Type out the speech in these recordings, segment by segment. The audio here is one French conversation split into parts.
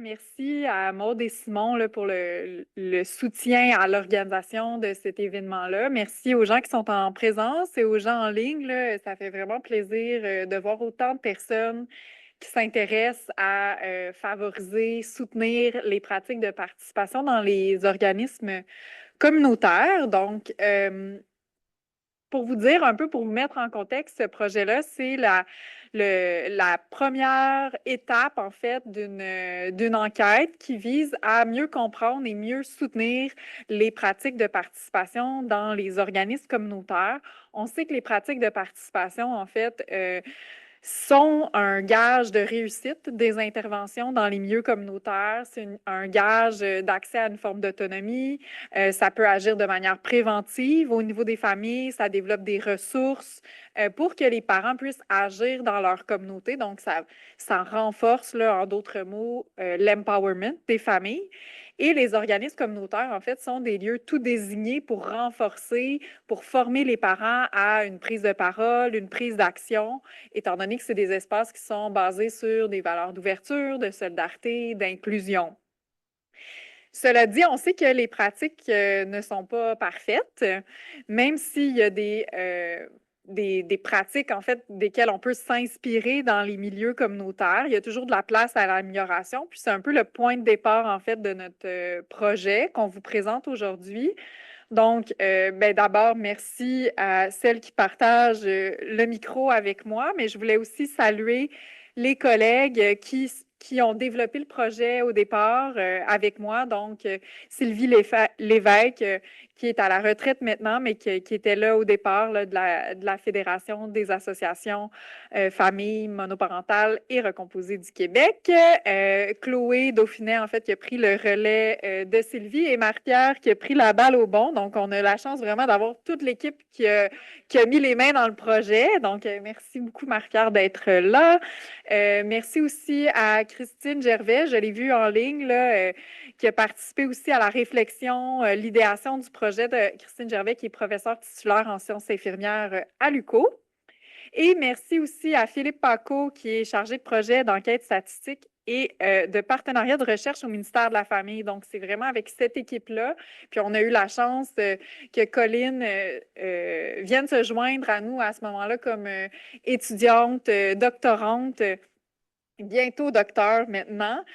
merci à Maude et Simon là, pour le soutien à l'organisation de cet événement-là. Merci aux gens qui sont en présence et aux gens en ligne, là. Ça fait vraiment plaisir de voir autant de personnes qui s'intéressent à favoriser, soutenir les pratiques de participation dans les organismes communautaires. Donc, pour vous dire un peu, pour vous mettre en contexte, ce projet-là, c'est la première étape, en fait, d'une enquête qui vise à mieux comprendre et mieux soutenir les pratiques de participation dans les organismes communautaires. On sait que les pratiques de participation, en fait, sont un gage de réussite des interventions dans les milieux communautaires. C'est un gage d'accès à une forme d'autonomie. Ça peut agir de manière préventive au niveau des familles. Ça développe des ressources pour que les parents puissent agir dans leur communauté. Donc, ça renforce, là, en d'autres mots, l'empowerment des familles. Et les organismes communautaires, en fait, sont des lieux tout désignés pour renforcer, pour former les parents à une prise de parole, une prise d'action, étant donné que c'est des espaces qui sont basés sur des valeurs d'ouverture, de solidarité, d'inclusion. Cela dit, on sait que les pratiques ne sont pas parfaites, même s'il y a des pratiques, en fait, desquelles on peut s'inspirer dans les milieux communautaires. Il y a toujours de la place à l'amélioration, puis c'est un peu le point de départ, en fait, de notre projet qu'on vous présente aujourd'hui. Donc, ben, d'abord, merci à celles qui partagent le micro avec moi, mais je voulais aussi saluer les collègues qui ont développé le projet au départ avec moi. Donc, Sylvie Lévesque, qui est à la retraite maintenant, mais qui était là au départ là, de la Fédération des associations familles monoparentales et recomposées du Québec. Chloé Dauphinet, en fait, qui a pris le relais de Sylvie, et Marie-Pierre qui a pris la balle au bon. Donc, on a la chance vraiment d'avoir toute l'équipe qui a mis les mains dans le projet. Donc, merci beaucoup, Marie-Pierre, d'être là. Merci aussi à Christine Gervais, je l'ai vue en ligne, là, qui a participé aussi à la réflexion, l'idéation du projet de Christine Gervais, qui est professeure titulaire en sciences infirmières à l'UQO. Et merci aussi à Philippe Paco, qui est chargé de projet d'enquête statistique et de partenariat de recherche au ministère de la Famille. Donc, c'est vraiment avec cette équipe-là. Puis, on a eu la chance que Colline vienne se joindre à nous à ce moment-là comme étudiante, doctorante. Bientôt docteur maintenant,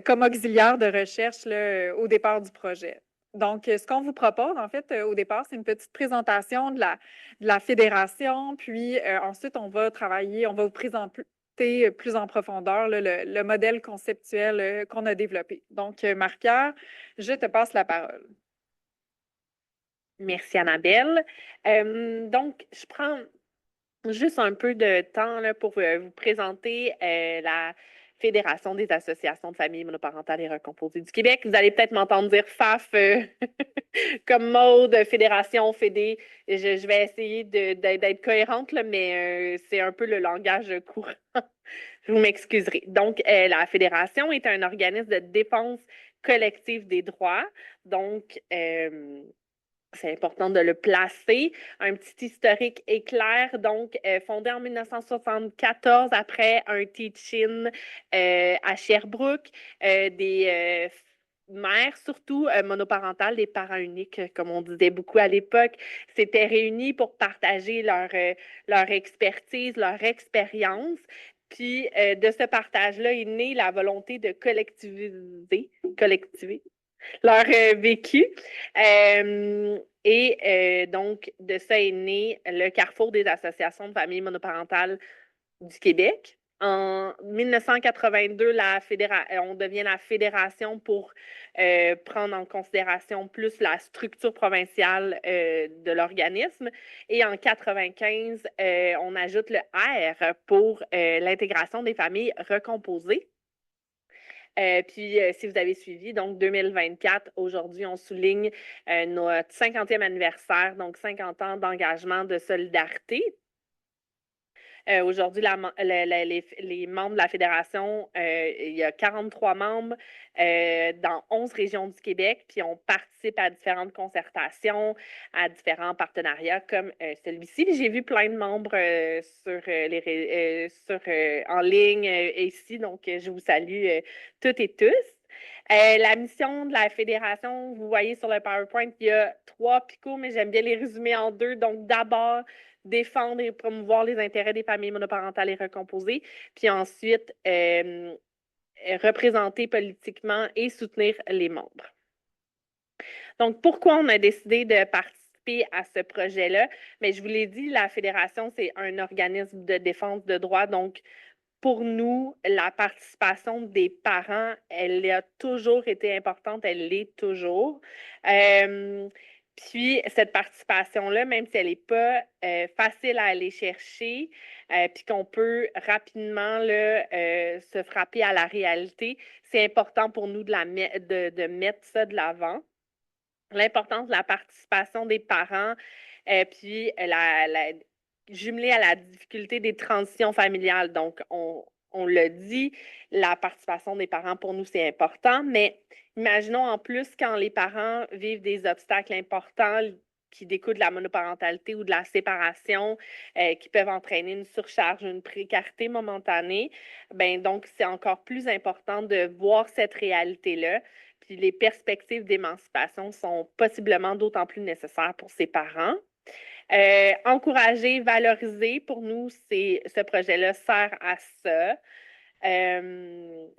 comme auxiliaire de recherche là, au départ du projet. Donc, ce qu'on vous propose, en fait, au départ, c'est une petite présentation de la fédération, puis ensuite, on va travailler, on va vous présenter plus en profondeur là, le modèle conceptuel qu'on a développé. Donc, Marie-Pierre, je te passe la parole. Merci, Annabelle. Donc, je prends juste un peu de temps là, pour vous présenter la Fédération des associations de familles monoparentales et recomposées du Québec. Vous allez peut-être m'entendre dire FAF comme mode, Fédération, Fédé. Je vais essayer d'être cohérente, là, mais c'est un peu le langage courant. Vous m'excuserez. Donc, la Fédération est un organisme de défense collective des droits. Donc, c'est important de le placer. Un petit historique éclair, donc fondé en 1974 après un teach-in à Sherbrooke, des mères surtout monoparentales, des parents uniques, comme on disait beaucoup à l'époque, s'étaient réunis pour partager leur expertise, leur expérience. Puis de ce partage-là est née la volonté de collectiver leur vécu. Donc, de ça est né le Carrefour des associations de familles monoparentales du Québec. En 1982, on devient la fédération pour prendre en considération plus la structure provinciale de l'organisme. Et en 1995, on ajoute le R pour l'intégration des familles recomposées. Si vous avez suivi, donc 2024, aujourd'hui, on souligne notre 50e anniversaire, donc 50 ans d'engagement de solidarité. Aujourd'hui, les membres de la fédération, il y a 43 membres dans 11 régions du Québec, puis on participe à différentes concertations, à différents partenariats comme celui-ci. J'ai vu plein de membres en ligne ici, donc je vous salue toutes et tous. La mission de la fédération, vous voyez sur le PowerPoint, il y a 3 picots, mais j'aime bien les résumer en 2. Donc, d'abord, défendre et promouvoir les intérêts des familles monoparentales et recomposées, puis ensuite, représenter politiquement et soutenir les membres. Donc, pourquoi on a décidé de participer à ce projet-là? Mais je vous l'ai dit, la fédération, c'est un organisme de défense de droits. Donc, pour nous, la participation des parents, elle a toujours été importante, elle l'est toujours. Puis, cette participation-là, même si elle n'est pas facile à aller chercher, puis qu'on peut rapidement là, se frapper à la réalité, c'est important pour nous de mettre ça de l'avant. L'importance de la participation des parents, puis jumelée à la difficulté des transitions familiales. Donc, on l'a dit, la participation des parents, pour nous, c'est important, mais imaginons en plus quand les parents vivent des obstacles importants qui découlent de la monoparentalité ou de la séparation, qui peuvent entraîner une surcharge, une précarité momentanée, ben donc c'est encore plus important de voir cette réalité-là. Puis les perspectives d'émancipation sont possiblement d'autant plus nécessaires pour ces parents. Encourager, valoriser, pour nous, ce projet-là sert à ça.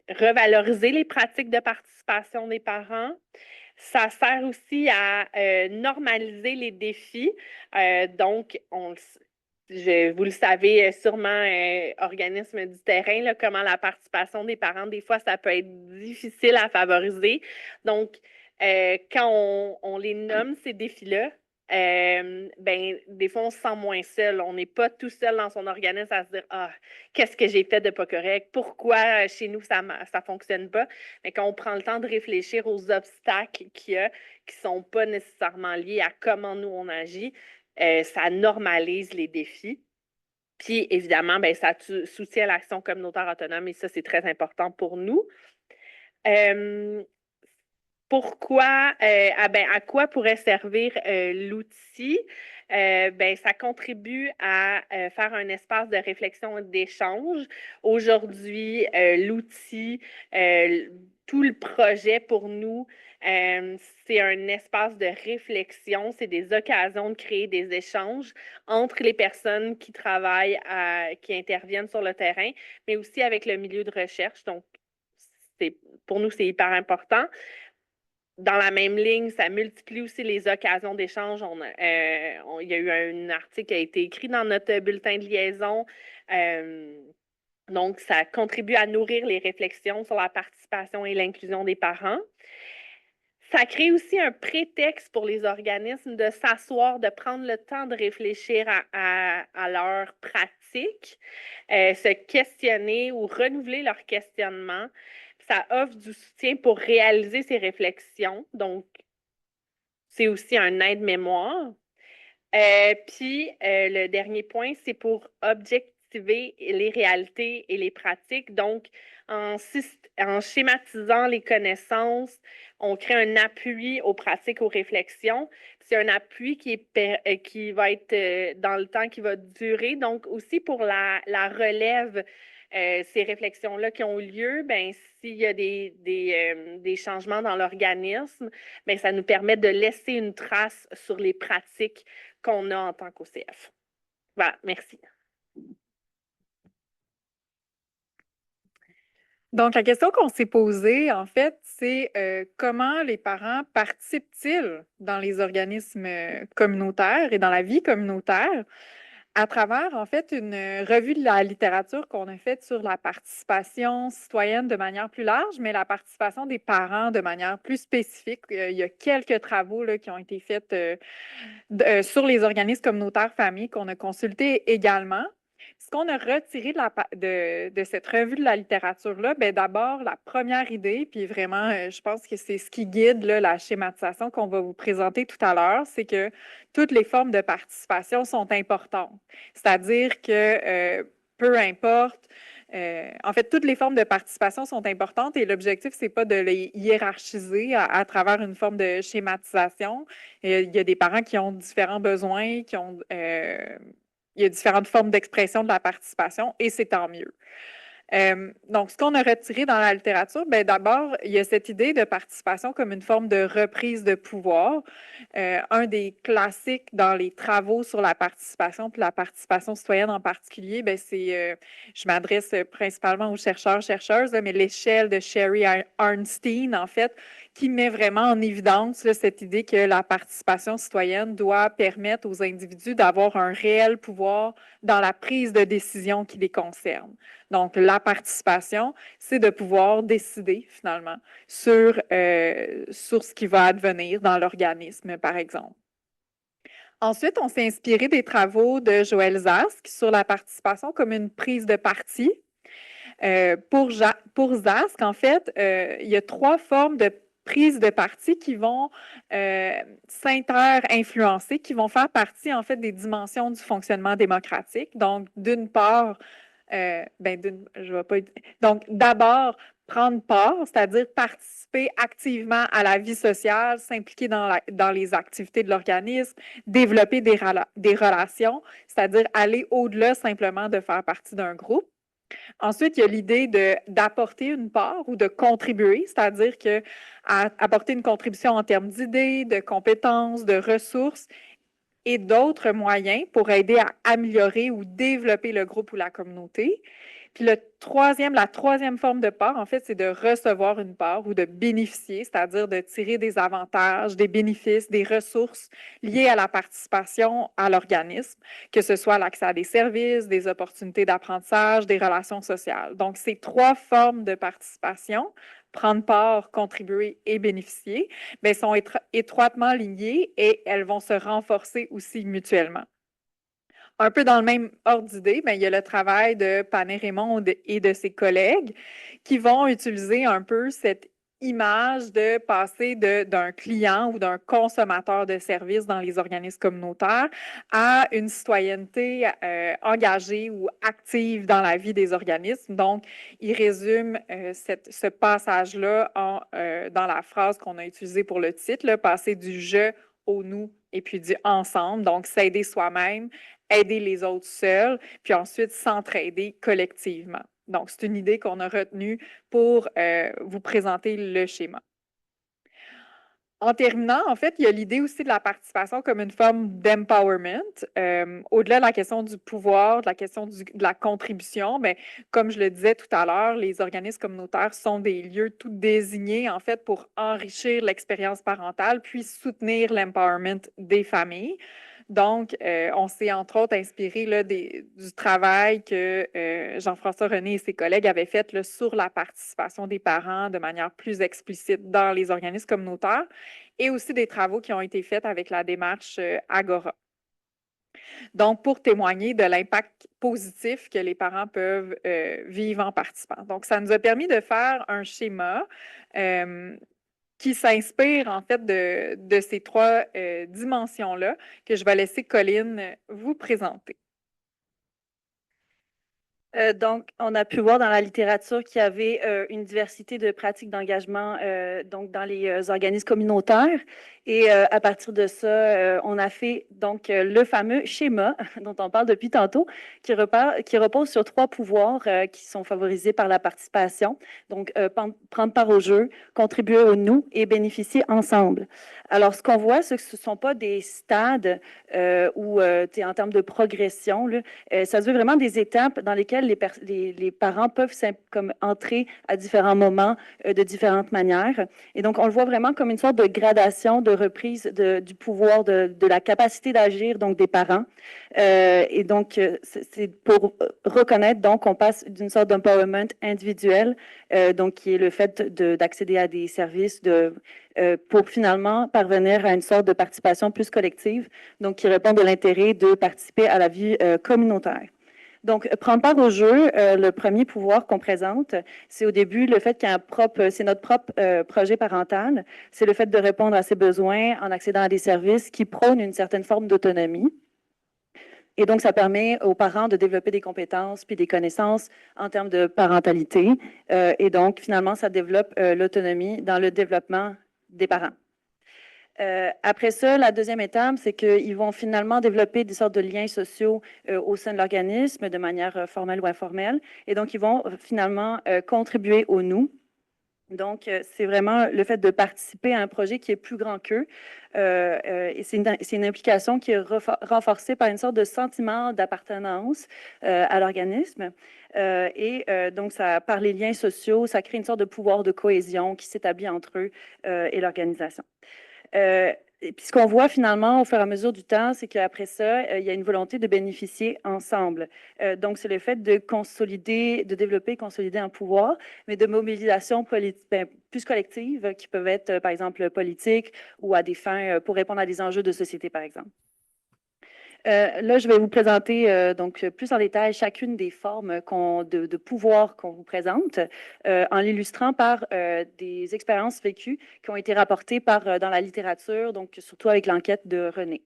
Revaloriser les pratiques de participation des parents. Ça sert aussi à normaliser les défis. Donc, vous le savez sûrement, organisme du terrain, là, comment la participation des parents, des fois, ça peut être difficile à favoriser. Donc, quand on les nomme, ces défis-là, ben, des fois, on se sent moins seul. On n'est pas tout seul dans son organisme à se dire ah, qu'est-ce que j'ai fait de pas correct? Pourquoi chez nous, ça ne fonctionne pas? Mais quand on prend le temps de réfléchir aux obstacles qu'il y a, qui ne sont pas nécessairement liés à comment nous on agit, ça normalise les défis. Puis, évidemment, ben, ça soutient l'action communautaire autonome et ça, c'est très important pour nous. Pourquoi, à quoi pourrait servir l'outil? Ben, ça contribue à faire un espace de réflexion et d'échange. Aujourd'hui, l'outil, tout le projet pour nous, c'est un espace de réflexion, c'est des occasions de créer des échanges entre les personnes qui travaillent, qui interviennent sur le terrain, mais aussi avec le milieu de recherche. Donc, pour nous, c'est hyper important. Dans la même ligne, ça multiplie aussi les occasions d'échange. Il y a eu un article qui a été écrit dans notre bulletin de liaison. Donc, ça contribue à nourrir les réflexions sur la participation et l'inclusion des parents. Ça crée aussi un prétexte pour les organismes de s'asseoir, de prendre le temps de réfléchir à leurs pratiques, se questionner ou renouveler leur questionnement. Ça offre du soutien pour réaliser ces réflexions. Donc, c'est aussi un aide-mémoire. Puis, le dernier point, c'est pour objectiver les réalités et les pratiques. Donc, en schématisant les connaissances, on crée un appui aux pratiques, aux réflexions. C'est un appui qui va être dans le temps, qui va durer. Donc, aussi pour la relève, ces réflexions-là qui ont eu lieu, ben, s'il y a des changements dans l'organisme, ben, ça nous permet de laisser une trace sur les pratiques qu'on a en tant qu'OCF. Voilà, merci. Donc, la question qu'on s'est posée, en fait, c'est comment les parents participent-ils dans les organismes communautaires et dans la vie communautaire à travers, en fait, une revue de la littérature qu'on a faite sur la participation citoyenne de manière plus large, mais la participation des parents de manière plus spécifique. Il y a quelques travaux là, qui ont été faits sur les organismes communautaires familles qu'on a consultés également. Ce qu'on a retiré de cette revue de la littérature-là, bien, d'abord, la première idée, puis vraiment, je pense que c'est ce qui guide là, la schématisation qu'on va vous présenter tout à l'heure, c'est que toutes les formes de participation sont importantes. C'est-à-dire que peu importe. En fait, toutes les formes de participation sont importantes et l'objectif, c'est pas de les hiérarchiser à travers une forme de schématisation. Il y a des parents qui ont différents besoins, il y a différentes formes d'expression de la participation et c'est tant mieux. Donc, ce qu'on a retiré dans la littérature, bien, d'abord, il y a cette idée de participation comme une forme de reprise de pouvoir. Un des classiques dans les travaux sur la participation, puis la participation citoyenne en particulier, bien, je m'adresse principalement aux chercheurs, chercheuses, là, mais l'échelle de Sherry Arnstein, en fait, qui met vraiment en évidence là, cette idée que la participation citoyenne doit permettre aux individus d'avoir un réel pouvoir dans la prise de décision qui les concerne. Donc, la participation, c'est de pouvoir décider finalement sur ce qui va advenir dans l'organisme, par exemple. Ensuite, on s'est inspiré des travaux de Joël Zask sur la participation comme une prise de parti. Pour Zask, en fait, il y a 3 formes de prise de parti qui vont s'inter-influencer, qui vont faire partie, en fait, des dimensions du fonctionnement démocratique. Donc, d'une part, je vais pas. Donc, d'abord, prendre part, c'est-à-dire participer activement à la vie sociale, s'impliquer dans les activités de l'organisme, développer des relations, c'est-à-dire aller au-delà simplement de faire partie d'un groupe. Ensuite, il y a l'idée d'apporter une part ou de contribuer, c'est-à-dire apporter une contribution en termes d'idées, de compétences, de ressources et d'autres moyens pour aider à améliorer ou développer le groupe ou la communauté. Puis la troisième forme de part, en fait, c'est de recevoir une part ou de bénéficier, c'est-à-dire de tirer des avantages, des bénéfices, des ressources liées à la participation à l'organisme, que ce soit l'accès à des services, des opportunités d'apprentissage, des relations sociales. Donc, ces 3 formes de participation, prendre part, contribuer et bénéficier, bien, sont étroitement liées et elles vont se renforcer aussi mutuellement. Un peu dans le même ordre d'idée, il y a le travail de Panet Raymond et de ses collègues qui vont utiliser un peu cette image de passer d'un client ou d'un consommateur de services dans les organismes communautaires à une citoyenneté engagée ou active dans la vie des organismes. Donc, il résume ce passage-là dans la phrase qu'on a utilisée pour le titre, là, passer du je au nous et puis du ensemble. Donc, s'aider soi-même, aider les autres seuls, puis ensuite s'entraider collectivement. Donc, c'est une idée qu'on a retenue pour vous présenter le schéma. En terminant, en fait, il y a l'idée aussi de la participation comme une forme d'empowerment. Au-delà de la question du pouvoir, de la question de la contribution, mais comme je le disais tout à l'heure, les organismes communautaires sont des lieux tout désignés, en fait, pour enrichir l'expérience parentale, puis soutenir l'empowerment des familles. Donc, on s'est entre autres inspiré là, du travail que Jean-François René et ses collègues avaient fait là, sur la participation des parents de manière plus explicite dans les organismes communautaires et aussi des travaux qui ont été faits avec la démarche Agora. Donc, pour témoigner de l'impact positif que les parents peuvent vivre en participant. Donc, ça nous a permis de faire un schéma qui s'inspire en fait de ces 3 dimensions-là que je vais laisser Colline vous présenter. Donc, on a pu voir dans la littérature qu'il y avait une diversité de pratiques d'engagement donc dans les organismes communautaires. Et à partir de ça, on a fait donc le fameux schéma dont on parle depuis tantôt, qui repose sur 3 pouvoirs qui sont favorisés par la participation. Donc, prendre part au jeu, contribuer au nous et bénéficier ensemble. Alors, ce qu'on voit, c'est que ce ne sont pas des stades où, en termes de progression, là, ça se veut vraiment des étapes dans lesquelles les parents peuvent comme entrer à différents moments de différentes manières. Et donc, on le voit vraiment comme une sorte de gradation, de reprise du pouvoir, de la capacité d'agir donc des parents. Et donc, c'est pour reconnaître, donc, on passe d'une sorte d'empowerment individuel, donc qui est le fait d'accéder à des services pour finalement parvenir à une sorte de participation plus collective, donc qui répond de l'intérêt de participer à la vie communautaire. Donc, prendre part au jeu, le premier pouvoir qu'on présente, c'est au début le fait qu'il y a c'est notre propre projet parental, c'est le fait de répondre à ses besoins en accédant à des services qui prônent une certaine forme d'autonomie. Et donc, ça permet aux parents de développer des compétences puis des connaissances en termes de parentalité. Et donc, finalement, ça développe l'autonomie dans le développement des parents. Après ça, la deuxième étape, c'est qu'ils vont finalement développer des sortes de liens sociaux au sein de l'organisme de manière formelle ou informelle. Et donc, ils vont finalement contribuer au nous. Donc, c'est vraiment le fait de participer à un projet qui est plus grand qu'eux. Et c'est une implication qui est renforcée par une sorte de sentiment d'appartenance à l'organisme. Donc, par les liens sociaux, ça crée une sorte de pouvoir de cohésion qui s'établit entre eux et l'organisation. Et puis ce qu'on voit finalement au fur et à mesure du temps, c'est qu'après ça, il y a une volonté de bénéficier ensemble. Donc, c'est le fait de consolider, de développer, consolider un pouvoir, mais de mobilisation plus collective qui peuvent être, par exemple, politiques ou à des fins pour répondre à des enjeux de société, par exemple. Là, je vais vous présenter donc plus en détail chacune des formes de pouvoir qu'on vous présente en l'illustrant par des expériences vécues qui ont été rapportées dans la littérature, donc surtout avec l'enquête de René.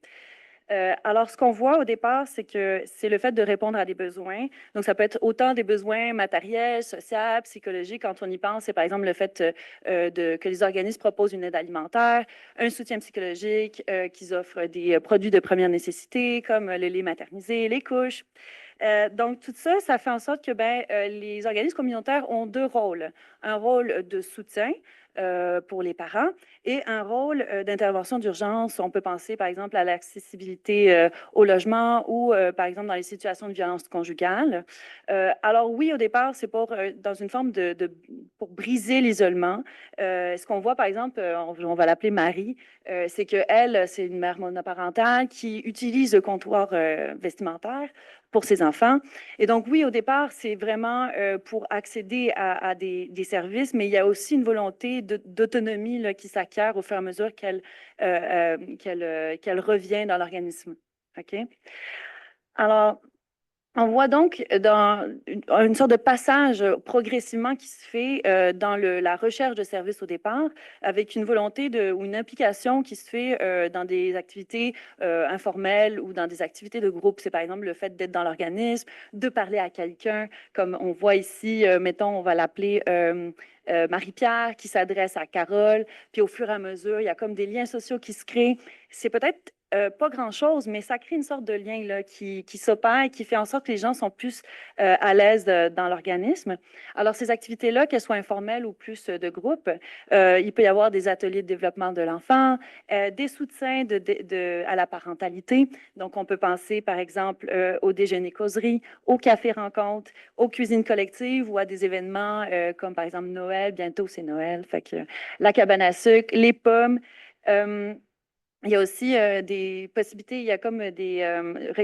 Alors, ce qu'on voit au départ, c'est que c'est le fait de répondre à des besoins. Donc, ça peut être autant des besoins matériels, sociaux, psychologiques. Quand on y pense, c'est par exemple le fait que les organismes proposent une aide alimentaire, un soutien psychologique, qu'ils offrent des produits de première nécessité, comme le lait maternisé, les couches. Donc, tout ça, ça fait en sorte que les organismes communautaires ont deux rôles. Un rôle de soutien pour les parents et un rôle d'intervention d'urgence. On peut penser, par exemple, à l'accessibilité au logement ou, par exemple, dans les situations de violence conjugale. Alors oui, au départ, c'est dans une forme pour briser l'isolement. Ce qu'on voit, par exemple, on va l'appeler Marie, c'est qu'elle, c'est une mère monoparentale qui utilise le comptoir vestimentaire pour ses enfants. Et donc, oui, au départ, c'est vraiment pour accéder à des services, mais il y a aussi une volonté d'autonomie qui s'acquiert au fur et à mesure qu'elle revient dans l'organisme. OK? Alors, on voit donc dans une sorte de passage progressivement qui se fait dans la recherche de services au départ, avec une volonté ou une implication qui se fait dans des activités informelles ou dans des activités de groupe. C'est par exemple le fait d'être dans l'organisme, de parler à quelqu'un, comme on voit ici, mettons, on va l'appeler Marie-Pierre, qui s'adresse à Carole, puis au fur et à mesure, il y a comme des liens sociaux qui se créent. C'est peut-être pas grand-chose, mais ça crée une sorte de lien là, qui s'opère et qui fait en sorte que les gens sont plus à l'aise dans l'organisme. Alors, ces activités-là, qu'elles soient informelles ou plus de groupe, il peut y avoir des ateliers de développement de l'enfant, des soutiens à la parentalité. Donc, on peut penser, par exemple, au déjeuner-causerie, au café-rencontre, aux cuisines collectives ou à des événements comme, par exemple, Noël. Bientôt, c'est Noël. Fait que la cabane à sucre, les pommes. Il y a aussi des possibilités, il y a comme des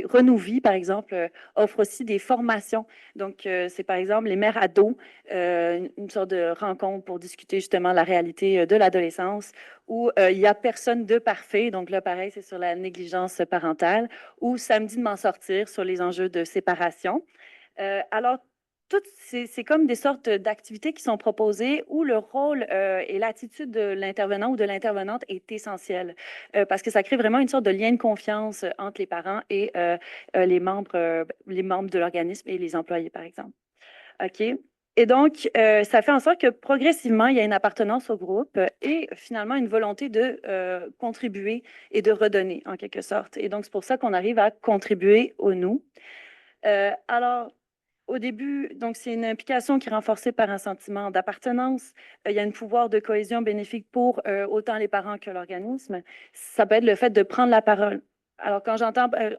Renouvie, par exemple, offre aussi des formations. Donc, c'est par exemple les mères ados, une sorte de rencontre pour discuter justement la réalité de l'adolescence, où il n'y a personne de parfait. Donc là, pareil, c'est sur la négligence parentale, ou Samedi de m'en sortir sur les enjeux de séparation. Alors, c'est comme des sortes d'activités qui sont proposées où le rôle et l'attitude de l'intervenant ou de l'intervenante est essentiel parce que ça crée vraiment une sorte de lien de confiance entre les parents et les membres de l'organisme et les employés, par exemple. OK? Et donc, ça fait en sorte que progressivement, il y a une appartenance au groupe et finalement une volonté de contribuer et de redonner, en quelque sorte. Et donc, c'est pour ça qu'on arrive à contribuer au nous. Alors, au début, donc c'est une implication qui est renforcée par un sentiment d'appartenance. Il y a un pouvoir de cohésion bénéfique pour autant les parents que l'organisme. Ça peut être le fait de prendre la parole. Alors, quand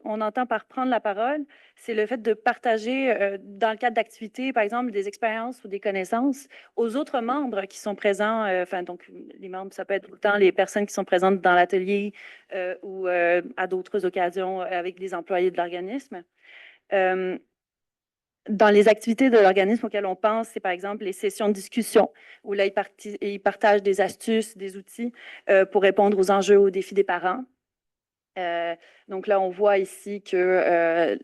on entend par prendre la parole, c'est le fait de partager dans le cadre d'activités, par exemple, des expériences ou des connaissances aux autres membres qui sont présents. Enfin, donc, les membres, ça peut être autant les personnes qui sont présentes dans l'atelier ou à d'autres occasions avec les employés de l'organisme. Dans les activités de l'organisme auxquelles on pense, c'est par exemple les sessions de discussion, où là, ils partagent des astuces, des outils pour répondre aux enjeux, aux défis des parents. Donc là, on voit ici que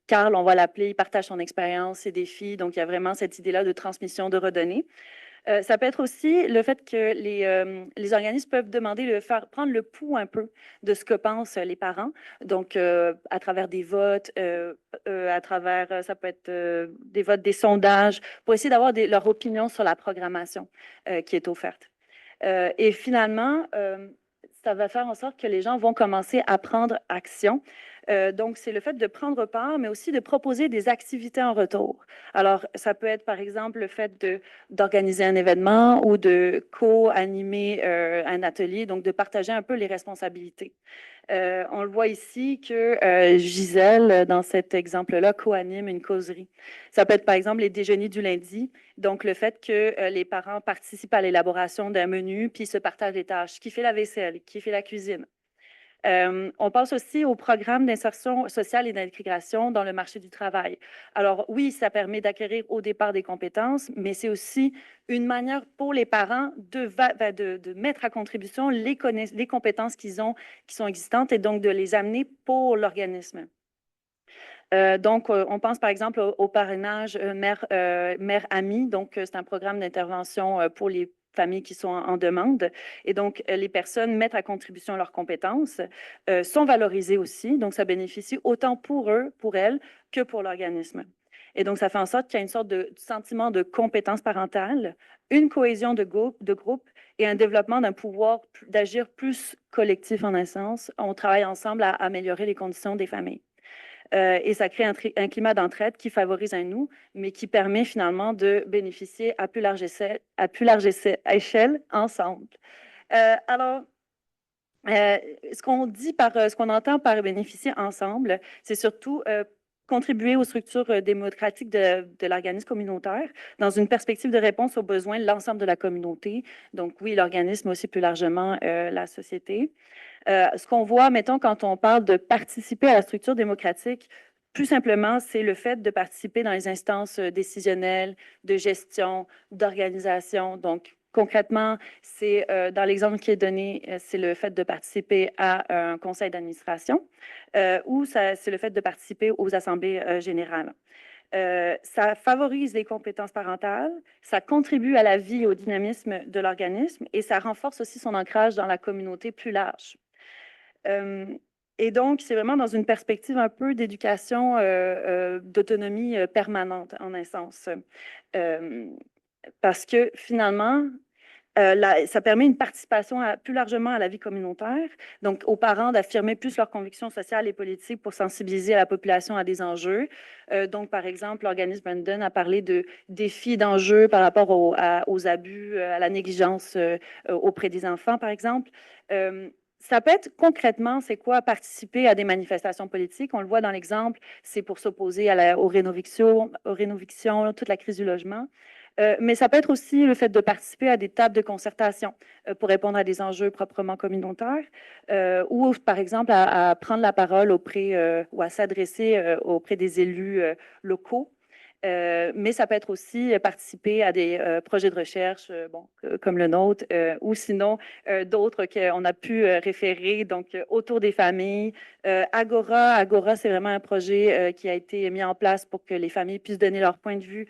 Carl, on va l'appeler, il partage son expérience, ses défis. Donc, il y a vraiment cette idée-là de transmission, de redonner. Ça peut être aussi le fait que les organismes peuvent demander de prendre le pouls un peu de ce que pensent les parents. Donc, à travers des votes, à travers, ça peut être des votes, des sondages, pour essayer d'avoir leur opinion sur la programmation qui est offerte. Et finalement, ça va faire en sorte que les gens vont commencer à prendre action. Donc, c'est le fait de prendre part, mais aussi de proposer des activités en retour. Alors, ça peut être, par exemple, le fait d'organiser un événement ou de co-animer un atelier, donc de partager un peu les responsabilités. On le voit ici que Gisèle, dans cet exemple-là, co-anime une causerie. Ça peut être, par exemple, les déjeuners du lundi. Donc, le fait que les parents participent à l'élaboration d'un menu, puis se partagent les tâches. Qui fait la vaisselle? Qui fait la cuisine? On pense aussi au programme d'insertion sociale et d'intégration dans le marché du travail. Alors oui, ça permet d'acquérir au départ des compétences, mais c'est aussi une manière pour les parents de mettre à contribution les compétences qu'ils ont, qui sont existantes, et donc de les amener pour l'organisme. Donc, on pense par exemple au parrainage mère-amie. Donc, c'est un programme d'intervention pour les familles qui sont en demande. Et donc, les personnes mettent à contribution leurs compétences, sont valorisées aussi. Donc, ça bénéficie autant pour eux, pour elles, que pour l'organisme. Et donc, ça fait en sorte qu'il y a une sorte de sentiment de compétence parentale, une cohésion de groupe et un développement d'un pouvoir d'agir plus collectif en un sens. On travaille ensemble à améliorer les conditions des familles. Et ça crée un climat d'entraide qui favorise un nous, mais qui permet finalement de bénéficier à plus large échelle ensemble. Alors, ce qu'on entend par bénéficier ensemble, c'est surtout contribuer aux structures démocratiques de l'organisme communautaire dans une perspective de réponse aux besoins de l'ensemble de la communauté. Donc oui, l'organisme, mais aussi plus largement la société. Ce qu'on voit, mettons, quand on parle de participer à la structure démocratique, plus simplement, c'est le fait de participer dans les instances décisionnelles, de gestion, d'organisation. Donc, concrètement, c'est dans l'exemple qui est donné, c'est le fait de participer à un conseil d'administration ou c'est le fait de participer aux assemblées générales. Ça favorise les compétences parentales, ça contribue à la vie et au dynamisme de l'organisme et ça renforce aussi son ancrage dans la communauté plus large. Et donc, c'est vraiment dans une perspective un peu d'éducation, d'autonomie permanente, en un sens. Parce que finalement, ça permet une participation plus largement à la vie communautaire, donc aux parents d'affirmer plus leurs convictions sociales et politiques pour sensibiliser la population à des enjeux. Donc, par exemple, l'organisme Brandon a parlé de défis d'enjeux par rapport aux abus, à la négligence auprès des enfants, par exemple. Ça peut être concrètement, c'est quoi participer à des manifestations politiques? On le voit dans l'exemple, c'est pour s'opposer aux rénovictions, toute la crise du logement. Mais ça peut être aussi le fait de participer à des tables de concertation pour répondre à des enjeux proprement communautaires ou, par exemple, à prendre la parole auprès ou à s'adresser auprès des élus locaux. Mais ça peut être aussi participer à des projets de recherche comme le nôtre ou sinon d'autres qu'on a pu référer, donc autour des familles. Agora, c'est vraiment un projet qui a été mis en place pour que les familles puissent donner leur point de vue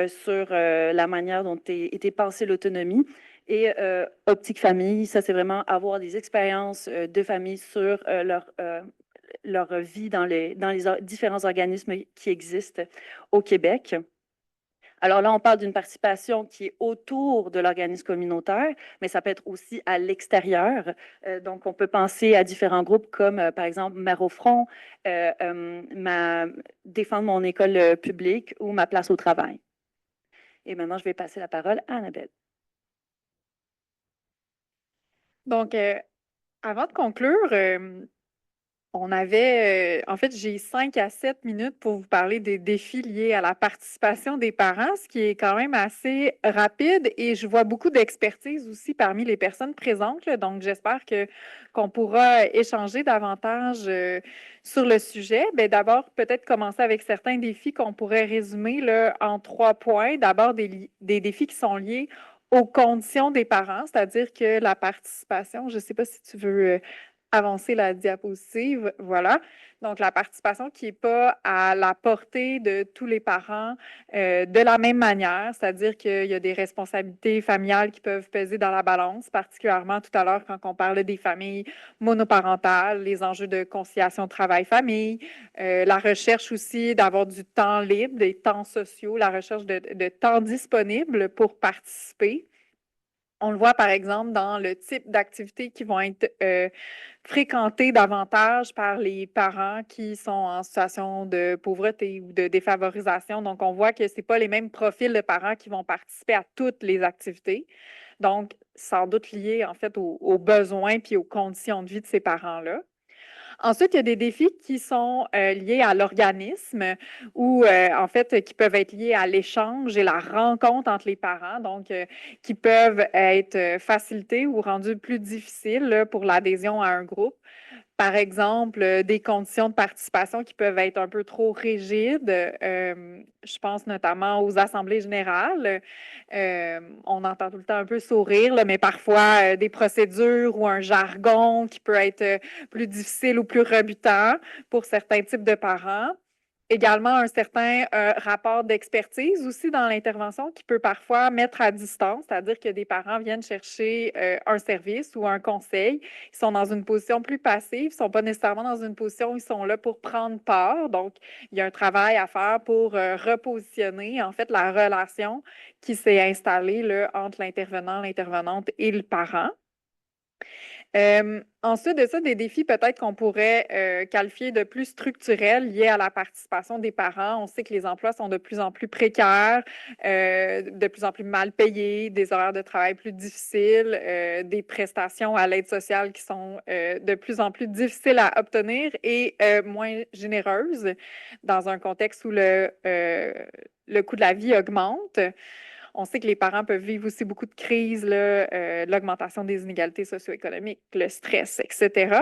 sur la manière dont était pensée l'autonomie. Et Optique Famille, ça, c'est vraiment avoir des expériences de famille sur leur vie dans les différents organismes qui existent au Québec. Alors là, on parle d'une participation qui est autour de l'organisme communautaire, mais ça peut être aussi à l'extérieur. Donc, on peut penser à différents groupes comme, par exemple, Mère au front, Défendre mon école publique ou Ma place au travail. Et maintenant, je vais passer la parole à Annabelle. Donc, avant de conclure, on avait, en fait, j'ai 5 à 7 minutes pour vous parler des défis liés à la participation des parents, ce qui est quand même assez rapide et je vois beaucoup d'expertise aussi parmi les personnes présentes. Là. Donc, j'espère qu'on pourra échanger davantage sur le sujet. Ben, d'abord, peut-être commencer avec certains défis qu'on pourrait résumer là, en 3 points. D'abord, des défis qui sont liés aux conditions des parents, c'est-à-dire que la participation, je ne sais pas si tu veux avancer la diapositive. Voilà. Donc, la participation qui n'est pas à la portée de tous les parents de la même manière, c'est-à-dire qu'il y a des responsabilités familiales qui peuvent peser dans la balance, particulièrement tout à l'heure quand on parlait des familles monoparentales, les enjeux de conciliation travail-famille, la recherche aussi d'avoir du temps libre, des temps sociaux, la recherche de temps disponible pour participer. On le voit, par exemple, dans le type d'activités qui vont être fréquentées davantage par les parents qui sont en situation de pauvreté ou de défavorisation. Donc, on voit que ce n'est pas les mêmes profils de parents qui vont participer à toutes les activités. Donc, sans doute lié, en fait, aux besoins puis aux conditions de vie de ces parents-là. Ensuite, il y a des défis qui sont liés à l'organisme ou en fait qui peuvent être liés à l'échange et la rencontre entre les parents, donc qui peuvent être facilités ou rendus plus difficiles là, pour l'adhésion à un groupe. Par exemple, des conditions de participation qui peuvent être un peu trop rigides. Je pense notamment aux assemblées générales. On entend tout le temps un peu sourire, là, mais parfois des procédures ou un jargon qui peut être plus difficile ou plus rebutant pour certains types de parents. Également, un certain rapport d'expertise aussi dans l'intervention qui peut parfois mettre à distance, c'est-à-dire que des parents viennent chercher un service ou un conseil. Ils sont dans une position plus passive, ils ne sont pas nécessairement dans une position où ils sont là pour prendre part. Donc, il y a un travail à faire pour repositionner, en fait, la relation qui s'est installée là, entre l'intervenant, l'intervenante et le parent. Ensuite de ça, des défis peut-être qu'on pourrait qualifier de plus structurels liés à la participation des parents. On sait que les emplois sont de plus en plus précaires, de plus en plus mal payés, des horaires de travail plus difficiles, des prestations à l'aide sociale qui sont de plus en plus difficiles à obtenir et moins généreuses dans un contexte où le coût de la vie augmente. On sait que les parents peuvent vivre aussi beaucoup de crises, l'augmentation des inégalités socio-économiques, le stress, etc.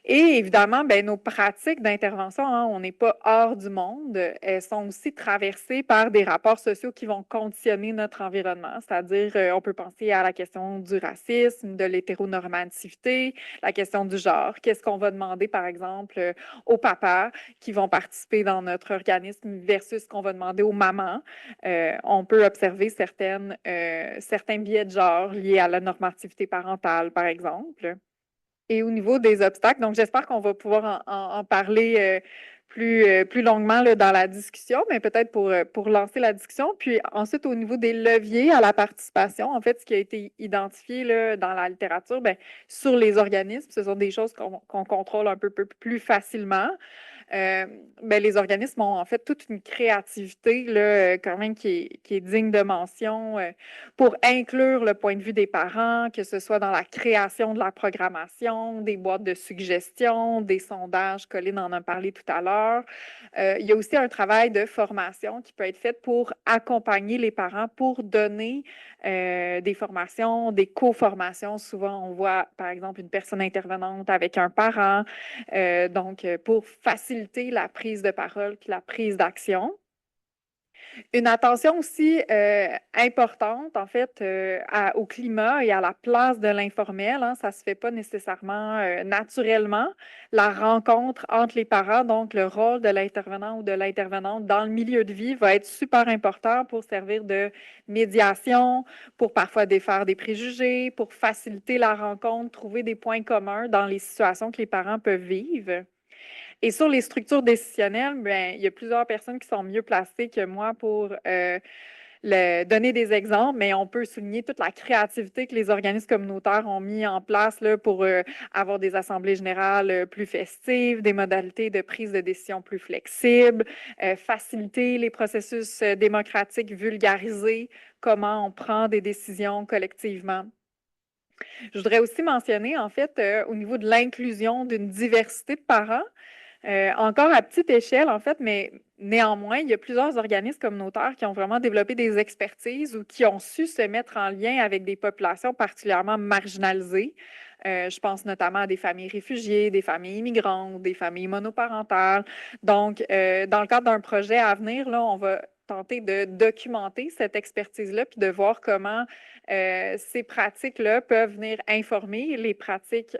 Et évidemment, nos pratiques d'intervention, hein, on n'est pas hors du monde, elles sont aussi traversées par des rapports sociaux qui vont conditionner notre environnement. C'est-à-dire, on peut penser à la question du racisme, de l'hétéronormativité, la question du genre. Qu'est-ce qu'on va demander, par exemple, aux papas qui vont participer dans notre organisme versus ce qu'on va demander aux mamans? On peut observer certains biais de genre liés à la normativité parentale, par exemple. Et au niveau des obstacles, donc j'espère qu'on va pouvoir en parler plus longuement là, dans la discussion, mais peut-être pour lancer la discussion. Puis ensuite, au niveau des leviers à la participation, en fait, ce qui a été identifié là, dans la littérature, sur les organismes, ce sont des choses qu'on contrôle un peu plus facilement. Les organismes ont en fait toute une créativité là, quand même qui est digne de mention pour inclure le point de vue des parents, que ce soit dans la création de la programmation, des boîtes de suggestions, des sondages. Colline en a parlé tout à l'heure. Il y a aussi un travail de formation qui peut être fait pour accompagner les parents, pour donner des formations, des co-formations. Souvent, on voit, par exemple, une personne intervenante avec un parent. Donc, pour faciliter la prise de parole puis la prise d'action. Une attention aussi importante, en fait, au climat et à la place de l'informel. Hein, ça ne se fait pas nécessairement naturellement. La rencontre entre les parents, donc le rôle de l'intervenant ou de l'intervenante dans le milieu de vie va être super important pour servir de médiation, pour parfois défaire des préjugés, pour faciliter la rencontre, trouver des points communs dans les situations que les parents peuvent vivre. Et sur les structures décisionnelles, il y a plusieurs personnes qui sont mieux placées que moi pour donner des exemples, mais on peut souligner toute la créativité que les organismes communautaires ont mis en place là, pour avoir des assemblées générales plus festives, des modalités de prise de décision plus flexibles, faciliter les processus démocratiques, vulgariser comment on prend des décisions collectivement. Je voudrais aussi mentionner, en fait, au niveau de l'inclusion d'une diversité de parents, encore à petite échelle, en fait, mais néanmoins, il y a plusieurs organismes communautaires qui ont vraiment développé des expertises ou qui ont su se mettre en lien avec des populations particulièrement marginalisées. Je pense notamment à des familles réfugiées, des familles immigrantes, des familles monoparentales. Donc, dans le cadre d'un projet à venir, là, on va tenter de documenter cette expertise-là puis de voir comment ces pratiques-là peuvent venir informer les pratiques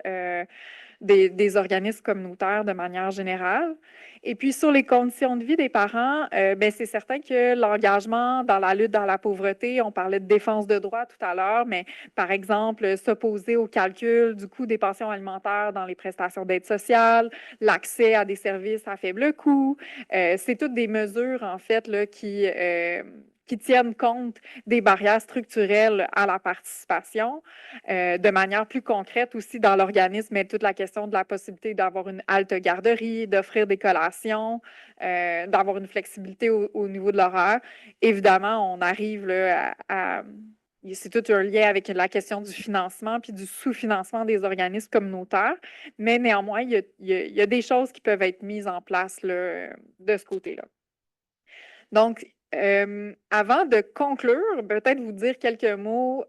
des organismes communautaires de manière générale. Et puis, sur les conditions de vie des parents, ben, c'est certain que l'engagement dans la lutte dans la pauvreté, on parlait de défense de droits tout à l'heure, mais par exemple, s'opposer au calcul du coût des pensions alimentaires dans les prestations d'aide sociale, l'accès à des services à faible coût, c'est toutes des mesures, en fait, là, qui tiennent compte des barrières structurelles à la participation. De manière plus concrète aussi dans l'organisme, mais toute la question de la possibilité d'avoir une halte garderie, d'offrir des collations, d'avoir une flexibilité au niveau de l'horaire. Évidemment, on arrive là, c'est tout un lien avec la question du financement puis du sous-financement des organismes communautaires, mais néanmoins, il y a des choses qui peuvent être mises en place là, de ce côté-là. Donc, avant de conclure, peut-être vous dire quelques mots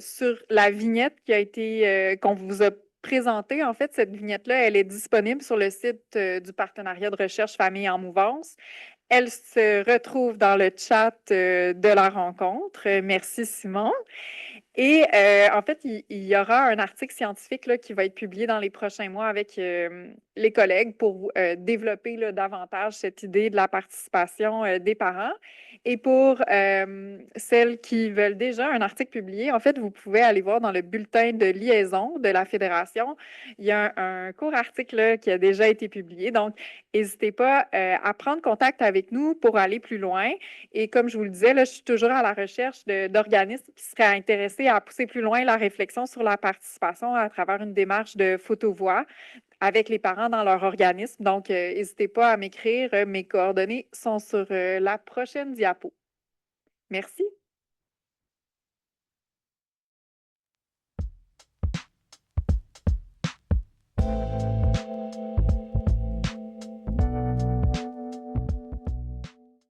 sur la vignette qui a été, qu'on vous a présentée. En fait, cette vignette-là, elle est disponible sur le site du Partenariat de recherche Famille en mouvance. Elle se retrouve dans le chat de la rencontre. Merci, Simon. Et en fait, il y aura un article scientifique là, qui va être publié dans les prochains mois avec les collègues pour développer là, davantage cette idée de la participation des parents. Et pour celles qui veulent déjà un article publié, en fait, vous pouvez aller voir dans le bulletin de liaison de la Fédération. Il y a un court article là, qui a déjà été publié. Donc, n'hésitez pas à prendre contact avec nous pour aller plus loin. Et comme je vous le disais, là, je suis toujours à la recherche d'organismes qui seraient intéressés à pousser plus loin la réflexion sur la participation à travers une démarche de photo-voix avec les parents dans leur organisme. Donc, n'hésitez pas à m'écrire. Mes coordonnées sont sur la prochaine diapo. Merci.